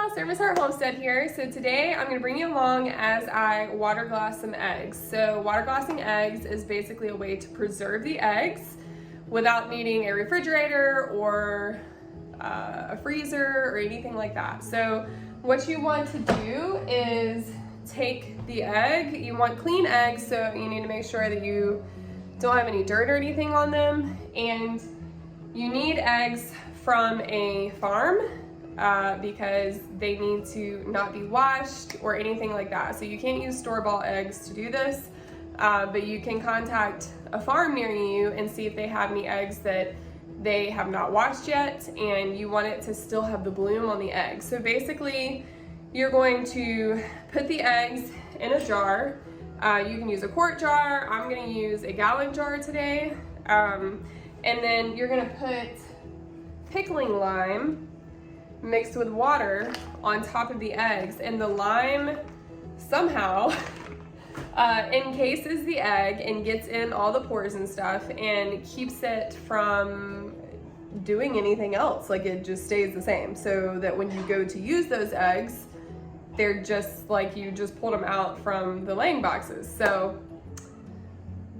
y'all, Service Heart Homestead here. So today I'm going to bring you along as I water glass some eggs. So water glassing eggs is basically a way to preserve the eggs without needing a refrigerator or a freezer or anything like that. So what you want to do is take the egg. You want clean eggs, so you need to make sure that you don't have any dirt or anything on them, and you need eggs from a farm because they need to not be washed or anything like that. So you can't use store-bought eggs to do this, but you can contact a farm near you and see if they have any eggs that they have not washed yet and you want it to still have the bloom on the egg. So basically you're going to put the eggs in a jar. You can use a quart jar. I'm gonna use a gallon jar today. And then you're gonna put pickling lime mixed with water on top of the eggs, and the lime somehow encases the egg and gets in all the pores and stuff and keeps it from doing anything else. Like, it just stays the same, so that when you go to use those eggs, they're just like you just pulled them out from the laying boxes. So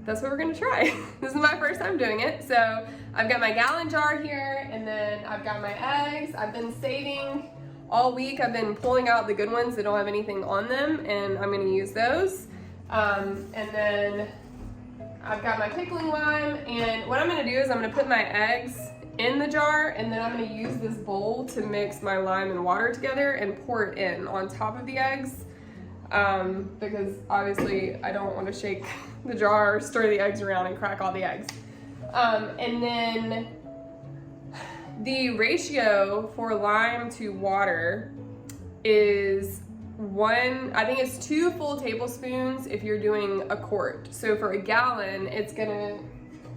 that's what we're gonna try. This is my first time doing it. So I've got my gallon jar here, and then I've got my eggs. I've been saving all week. I've been pulling out the good ones that don't have anything on them, and I'm gonna use those. And then I've got my pickling lime, and what I'm gonna do is I'm gonna put my eggs in the jar, and then I'm gonna use this bowl to mix my lime and water together and pour it in on top of the eggs. Because obviously I don't want to shake the jar or stir the eggs around and crack all the eggs. And then the ratio for lime to water is I think it's 2 full tablespoons if you're doing a quart. So for a gallon,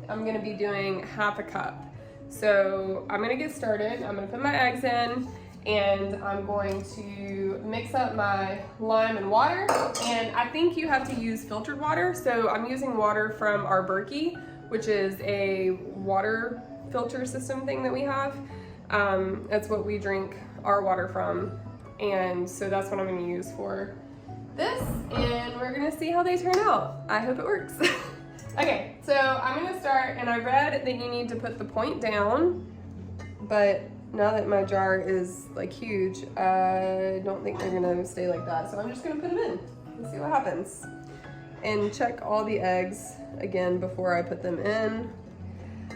I'm gonna be doing half a cup. So I'm gonna get started. I'm gonna put my eggs in, and I'm going to mix up my lime and water. And I think you have to use filtered water. So I'm using water from our Berkey, which is a water filter system thing that we have. That's what we drink our water from. And so that's what I'm gonna use for this. And we're gonna see how they turn out. I hope it works. Okay, so I'm gonna start, and I read that you need to put the point down, but now that my jar is like huge, I don't think they're gonna stay like that. So I'm just gonna put them in and see what happens. And check all the eggs again before I put them in.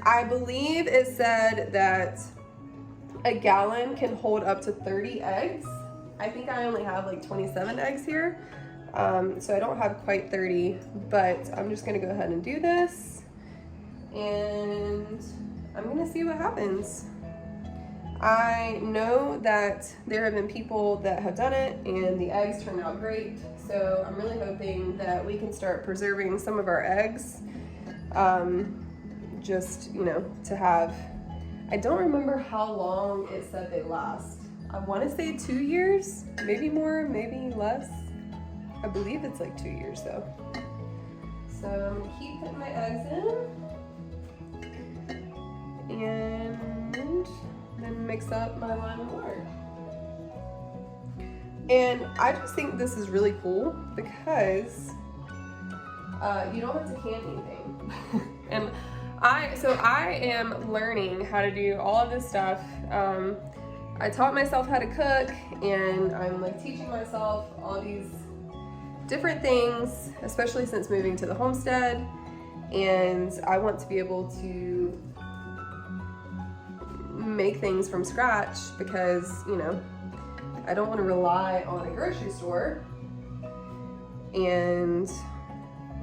I believe it said that a gallon can hold up to 30 eggs. I think I only have like 27 eggs here. So I don't have quite 30, but I'm just gonna go ahead and do this, and I'm gonna see what happens. I know that there have been people that have done it and the eggs turned out great, so I'm really hoping that we can start preserving some of our eggs, just, you know, to have, I don't remember how long it said they last. I wanna say 2 years, maybe more, maybe less. I believe it's like 2 years though. So I'm gonna keep putting my eggs in, and then mix up my lime and water. And I just think this is really cool because you don't have to can anything. And I am learning how to do all of this stuff. I taught myself how to cook, and I'm like teaching myself all these different things, especially since moving to the homestead, and I want to be able to make things from scratch because, you know, I don't want to rely on a grocery store, and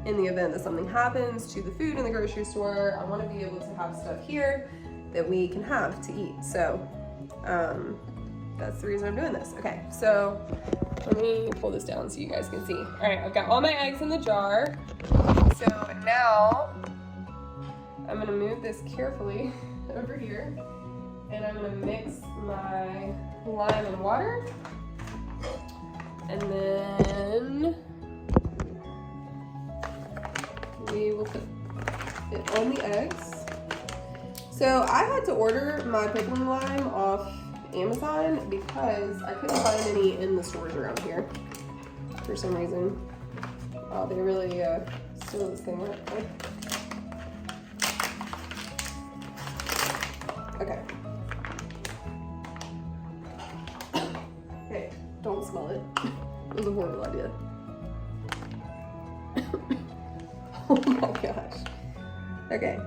in the event that something happens to the food in the grocery store, I want to be able to have stuff here that we can have to eat. So that's the reason I'm doing this. Okay, so let me pull this down so you guys can see. All right, I've got all my eggs in the jar. So now I'm gonna move this carefully over here, and I'm gonna mix my lime and water, and then we will put it on the eggs. So I had to order my pickling lime off Amazon because I couldn't find any in the stores around here for some reason. Oh, they really seal this thing right. Okay. Hey, don't smell it. It was a horrible idea. Oh my gosh. Okay.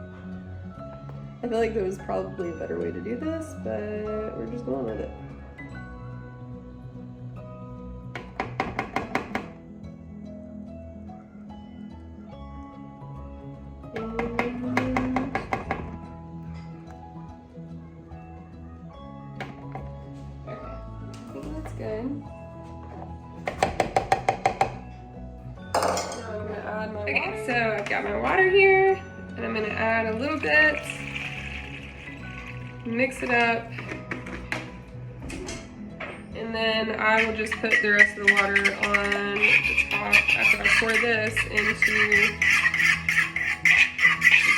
I feel like there was probably a better way to do this, but we're just going with it. Good. Now I'm gonna add my water. So I've got my water here, and I'm gonna add a little bit, mix it up, and then I will just put the rest of the water on the top after I pour this into the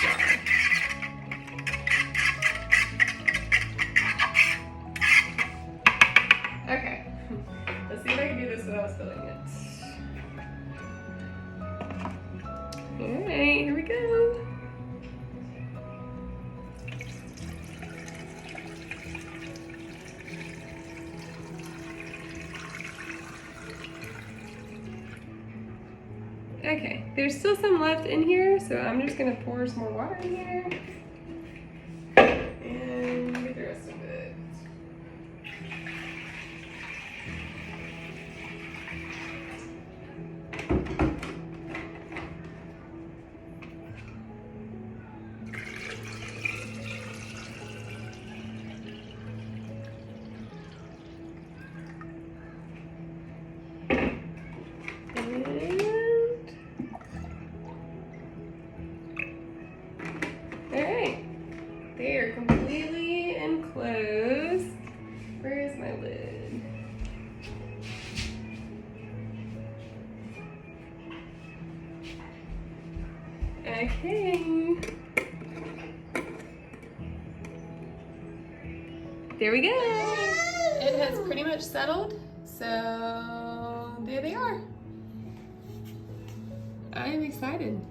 jar. Okay. Let's see if I can do this without spilling it. Alright, here we go. Okay, there's still some left in here, so I'm just gonna pour some more water in here. And get the rest of it. Alright, they are completely enclosed. Where is my lid? Okay. There we go. It has pretty much settled, so there they are. I am excited.